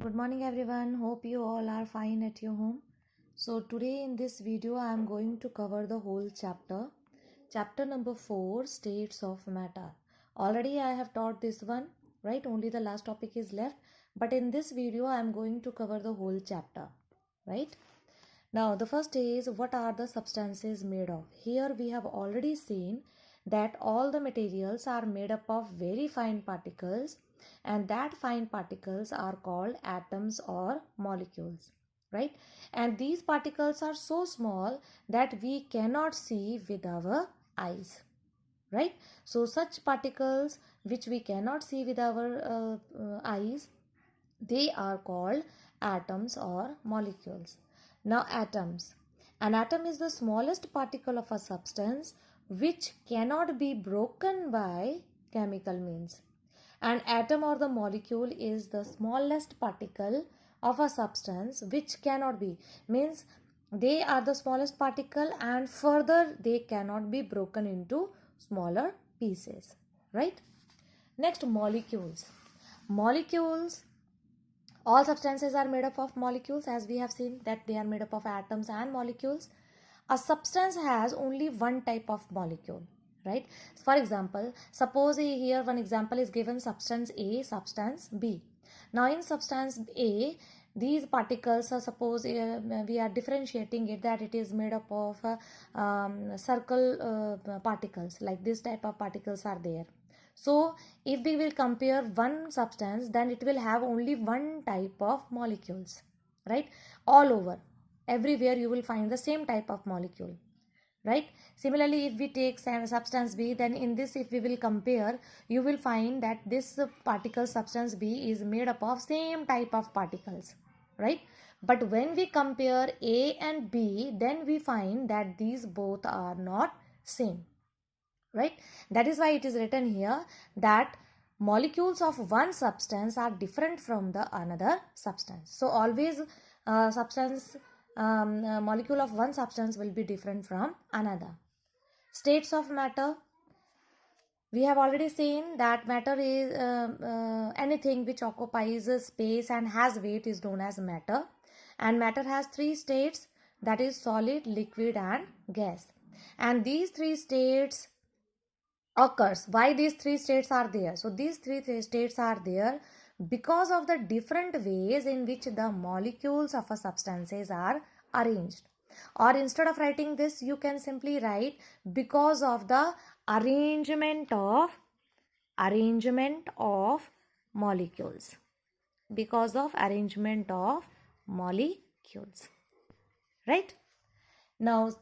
Good morning everyone. Hope you all are fine at your home. So today in this video I am going to cover the whole chapter. Chapter number 4, states of matter. Already I have taught this one, right? Only the last topic is left. But in this video I am going to cover the whole chapter, right? Now the first is, what are the substances made of? Here we have already seen that all the materials are made up of very fine particles, and that fine particles are called atoms or molecules, right? And these particles are so small that we cannot see with our eyes, right? So such particles which we cannot see with our eyes, they are called atoms or molecules. Now atoms. An atom is the smallest particle of a substance which cannot be broken by chemical means. An atom or the molecule is the smallest particle of a substance which cannot be, means they are the smallest particle and further they cannot be broken into smaller pieces, right? Next, molecules. Molecules, all substances are made up of molecules, as we have seen that they are made up of atoms and molecules. A substance has only one type of molecule, right? For example, suppose here one example is given, substance A, substance B. Now in substance A, these particles are, suppose we are differentiating it that it is made up of circle particles, like this type of particles are there. So if we will compare one substance, then it will have only one type of molecules, right? All over, everywhere you will find the same type of molecule, right? Similarly, if we take substance B, then in this if we will compare, you will find that this particle substance B is made up of same type of particles, right? But when we compare A and B, then we find that these both are not same, right? That is why it is written here that molecules of one substance are different from the another substance. So always molecule of one substance will be different from another. States of matter. We have already seen that matter is anything which occupies space and has weight is known as matter. And matter has three states, that is solid, liquid and gas. And these three states occurs. Why these three states are there? So these three states are there because of the different ways in which the molecules of a substances are arranged. Or instead of writing this, you can simply write because of the arrangement of molecules. Because of arrangement of molecules, right? Now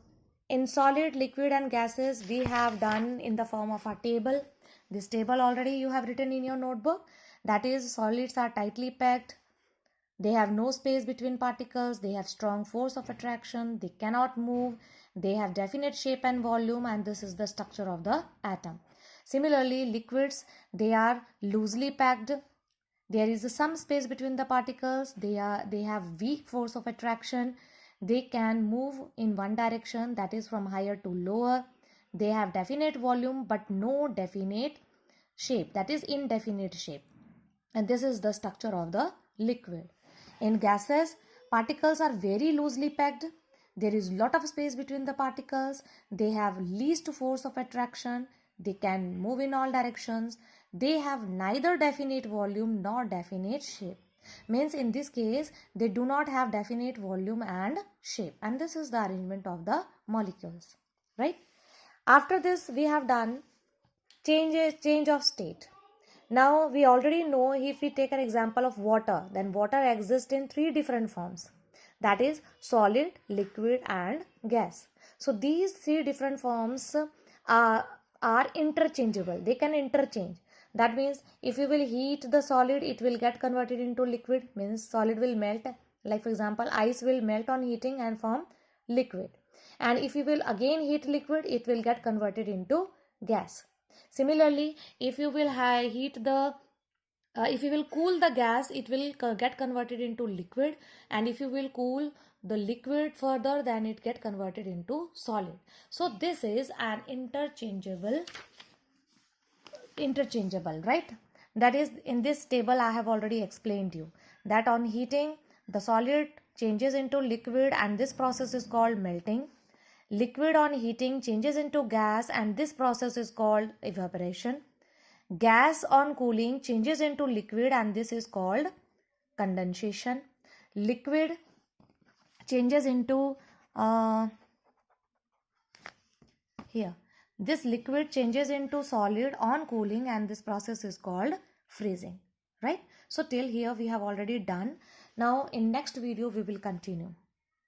in solid, liquid and gases, we have done in the form of a table. This table already you have written in your notebook. That is, solids are tightly packed. They have no space between particles. They have strong force of attraction. They cannot move. They have definite shape and volume, and this is the structure of the atom. Similarly, liquids, they are loosely packed. There is some space between the particles. They have weak force of attraction. They can move in one direction, that is from higher to lower. They have definite volume but no definite shape, that is indefinite shape. And this is the structure of the liquid. In gases, particles are very loosely packed. There is lot of space between the particles. They have least force of attraction. They can move in all directions. They have neither definite volume nor definite shape. Means in this case they do not have definite volume and shape, and this is the arrangement of the molecules, right? After this we have done change of state. Now we already know, if we take an example of water, then water exists in three different forms, that is solid, liquid and gas. So these three different forms are interchangeable. They can interchange. That means if you will heat the solid, it will get converted into liquid, means solid will melt. Like for example, ice will melt on heating and form liquid. And if you will again heat liquid, it will get converted into gas. Similarly, if you will if you will cool the gas, it will get converted into liquid, and if you will cool the liquid further, then it get converted into solid. So this is an interchangeable, right? That is, in this table I have already explained you that on heating the solid changes into liquid and this process is called melting. Liquid on heating changes into gas and this process is called evaporation. Gas on cooling changes into liquid and this is called condensation. Liquid changes into here. This liquid changes into solid on cooling and this process is called freezing. Right? So till here we have already done. Now in next video we will continue.